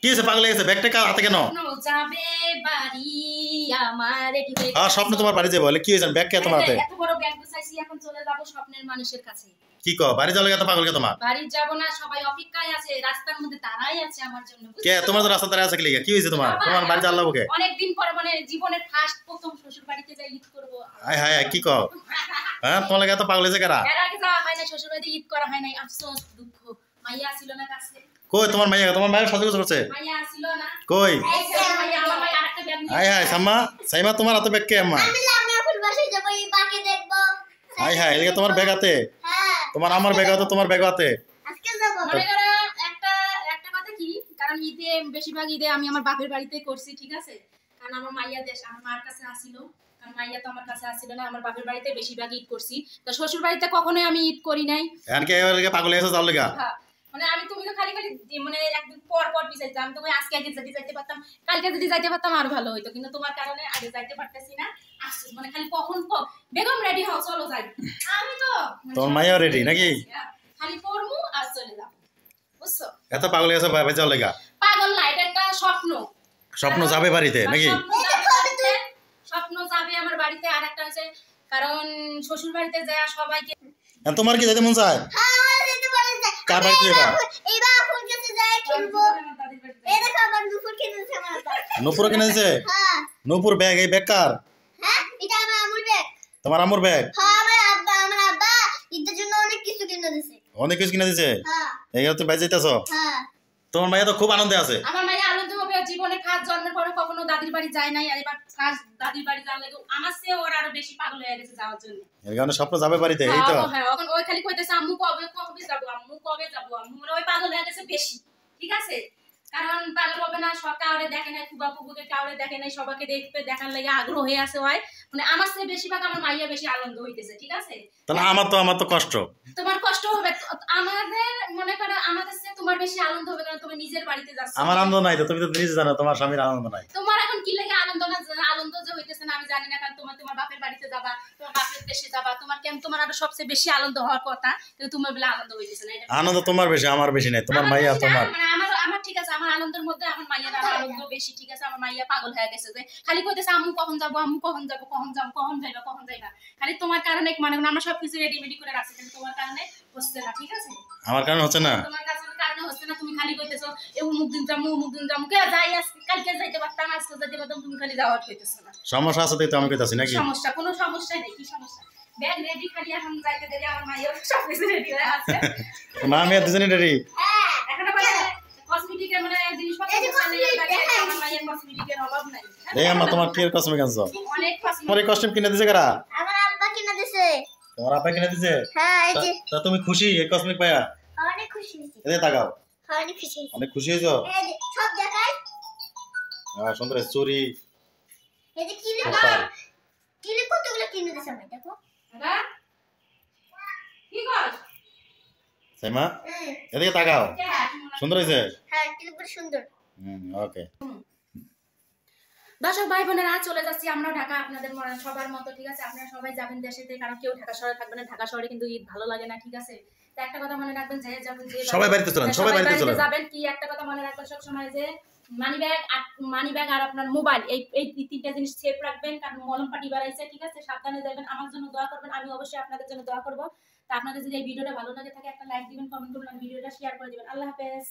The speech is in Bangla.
কি হয়েছে? পাগল হয়ে গেছে? ব্যাগটা কার হাতে কেন? যাবে বাড়ি আমার রেডি হয়ে আর স্বপ্ন তোমার বাড়ি যাবে বলে কি হয়েছে? ব্যাগ কে তোমার হাতে? এত বড় ব্যাগ গুছাইছি, এখন চলে যাব স্বপ্নের মানুষের কাছে। কি কও? বাড়ি যাবে এত পাগল কে তোমার? বাড়ি যাব না, সবাই অপেক্ষায় আছে, রাস্তার মধ্যে দাঁড়াই আছে আমার জন্য। কে তোমার তো রাস্তা দাঁড়ায় আছে? কি হয়েছে তোমার? তোমার বাড়ি যাওয়ার লাগবে? অনেক দিন পর, মানে জীবনের ফার্স্ট প্রথম শ্বশুর বাড়িতে যাই ঈদ করব। হায় হায় কি কও? হ্যাঁ তোমার লাগে এত পাগল হয়েছে কারা? এর আগে যাওয়া হয় না শ্বশুর বাড়িতে, ঈদ করা হয় নাই, আফসোস দুঃখ। মাইয়া ছিল না কাছে। কই তোমার মাইয়া? তোমার মায়ের সাথে কিছু করছে? মাইয়া ছিল না। কই? এই যে মাইয়া, আমার মাইয়া আরেকটা ব্যাগ নিয়ে। হায় হায় সাম্মা, সাইমা তোমার হাতে ব্যাগ কে আম্মা? আমি এখন বাসায় যাব, এই বাকি দেখব। হায় হায় এদিকে তোমার ব্যাগ হাতে? হ্যাঁ তোমার আমার ব্যাগ হাতে, তোমার ব্যাগ হাতে? আজকে যাব। মনে করো একটা একটা কথা কি, কারণ ঈদে বেশিরভাগ ঈদে আমি আমার বাপের বাড়িতে করছি, ঠিক আছে? কারণ আমার মাইয়া দেশ আমার মার কাছে আসিল, কারণ মাইয়া তো আমার কাছে আসিল না, আমার বাপের বাড়িতে বেশিরভাগ ঈদ করছি। তো শ্বশুর বাড়িতে কখনোই আমি ঈদ করি নাই। এনকে এবারে পাগল হয়েছে যাও লাগা? হ্যাঁ, মানে আমি, তুমি তো খালি খালি মানে একদিন পর পর পিছাইতে, আমি তোমায় আজকে আগে যদি যাইতে পারতাম, কালকে যদি যাইতে পারতাম আরো ভালো হইতো, কিন্তু তোমার কারণে আগে যাইতে পারতেছি না। আফসোস, মানে খালি কখন বেগম রেডি হও চলো যাই, আমি তো তোমার মাইয়া রেডি নাকি? খালি পড়মু আর চলে যাব, বুঝছো? এত পাগল হয়েছে বাড়ি যাওয়ার লাগা? পাগল না, এটা একটা স্বপ্ন। স্বপ্ন যাবে বাড়িতে নাকি? স্বপ্ন যাবে আমার বাড়িতে। আর একটা হচ্ছে, কারণ শ্বশুর বাড়িতে যায় সবাইকে। তোমার কি যেতে মন চায়? হ্যাঁ যেতে পারে। কার বাড়িতে যাবা? এই বাপুর কাছে যাই খেলবো। এই দেখো আমার দুপুর কিনেছে আমার বাবা। নূপুর কিনে দিছে? হ্যাঁ নূপুর ব্যাগ, এই ব্যাগ কার? হ্যাঁ এটা আমার আম্মুর ব্যাগ। তোমার আম্মুর ব্যাগ? হ্যাঁ আমার আব্বা ঈদের জন্য অনেক কিছু কিনে দিয়েছে। অনেক কিছু কিনে দিছে? হ্যাঁ এই তুমি বাইরে যাইতেছো? হ্যাঁ তোমার মাইয়া তো খুব আনন্দে আছে। আমার মাইয়া আনন্দ হবে, জীবনে ফার্স্ট জন্মের পরে কখনো দাদির বাড়ি যায় নাই, আর এবার ফার্স্ট দাদির বাড়ি যাওয়ার লাগে আমার চেয়ে ওর আরো বেশি পাগল হয়ে গেছে যাওয়ার জন্য। এর কারণে স্বপ্ন যাবে বাড়িতে, এই তো? হ্যাঁ, এখন ওই খালি কইতেছে আম্মু কবে কবে যাবো, আম্মু কবে যাবো, আম্মু। ওই পাগল হয়ে গেছে বেশি, ঠিক আছে? কারণ পাগল হবে না, কাউরে দেখে নাই, ফুবা ফুবুকে কাউরে দেখে নাই, সবাইকে দেখতে দেখার লাগে আগ্রহ হয়ে আছে হয়। মানে আমার চেয়ে বেশিরভাগ আমার মাইয়া বেশি আনন্দ হইতেছে, ঠিক আছে? তাহলে আমার তো কষ্ট। তোমার কষ্ট হবে, আমাদের মনে করো আমাদের চেয়ে তোমার বেশি আনন্দ হবে, কারণ তুমি নিজের বাড়িতে যাচ্ছ। আমার আনন্দ নাই তো, তুমি তো নিজে জানো তোমার স্বামীর আনন্দ নাই। তোমার এখন কি লাগে আনন্দ না, আনন্দ যে হইতেছে না আমি জানি না, কারণ তোমার বাপের বাড়িতে যাবা, তোমার বাপের দেশে যাবা, তোমার কেন তোমার আরো সবচেয়ে বেশি আনন্দ হওয়ার কথা, কিন্তু তোমার বেলা আনন্দ হইতেছে না। আনন্দ তোমার বেশি, আমার বেশি নাই। তোমার মাইয়া তোমার, মানে আমার ঠিক আছে, আমার আনন্দের মধ্যে আমার মাইয়ার আনন্দ বেশি, ঠিক আছে? আমার মাইয়া পাগল হয়ে গেছে যে খালি কইতেছে আম্মু কখন যাবো, আম্মু কখন যাবো, কখন যাবো, কখন যাইবা, কখন যাইবা। খালি তোমার কারণে, মানে আমরা সবকিছু রেডিমেডি করে রাখছি, কিন্তু তোমার কারণে হচ্ছে না, ঠিক আছে? আমার কারণে হচ্ছে না। তোমার কারণে হচ্ছে না, তুমি খালি কইতেছো এই অমুক দিন যাবো, অমুক দিন যাবো, কে যাই আজকে কালকে যাইতে পারতাম, আজকে যাইতে পারতাম, তুমি খালি যাওয়ার কইতেছো না। সমস্যা আছে তো আমি কইতাছি নাকি? সমস্যা কোনো সমস্যাই নেই। কি সমস্যা? ব্যাগ রেডি, খালি এখন যাইতে দেরি, আমার মাইয়া সবকিছু রেডি হয়ে আছে। মা মেয়ে দুজনে রেডি? হ্যাঁ এখন মানে কসমেটিকের মানে জিনিসপত্র আমার মাইয়ের কসমেটিকের অভাব নাই। এই আম্মা তোমার কি কসমেটিক আনছো? অনেক তোমার এই কস্টিউম কিনে দিছে কারা? আমার আব্বা কিনে দিয়েছে। তোমার আপা কিনে দিছে? হ্যাঁ এই যে তা তুমি খুশি এই কসমেটিক পায়া? অনেক খুশি হয়েছি। এদিকে তাকাও। অনেক খুশি হয়েছি। অনেক খুশি হইছো? এই যে সব দেখাই। সুন্দর চুরি। এই যে কিলিপ কতগুলো কিনে দিয়েছে আমি দেখো। দাদা কি কর? সাইমা এদিকে তাকাও। সুন্দর হইছে? হ্যাঁ কিলিপগুলো সুন্দর। ওকে। দর্শক ভাই বোনেরা, চলে যাচ্ছি আমরা ঢাকা, আপনাদের সবার মতো, ঠিক আছে? আপনারা সবাই যাবেন দেশেতে, কারণ কেউ ঢাকা শহরে থাকবে না। ঢাকা শহরে কিন্তু ঈদ ভালো লাগে না, ঠিক আছে? তো একটা কথা মনে রাখবেন, যে যাবেন সবাই বাড়িতে চলেন, সবাই বাড়িতে চলেন যাবেন। কি একটা কথা মনে রাখবেন সব সময়, যে মানি ব্যাগ আর আপনার মোবাইল, এই তিনটা জিনিস সেফ রাখবেন, কারণ মলম পাটি বাড়াইছে, ঠিক আছে? সাবধানে যাবেন। আমার জন্য দোয়া করবেন, আমি অবশ্যই আপনাদের জন্য দোয়া করবো। তা আপনাদের যদি এই ভিডিওটা ভালো লাগে থাকে, একটা লাইক দিবেন, কমেন্ট করবেন, ভিডিওটা শেয়ার করে দিবেন। আল্লাহ হাফেজ।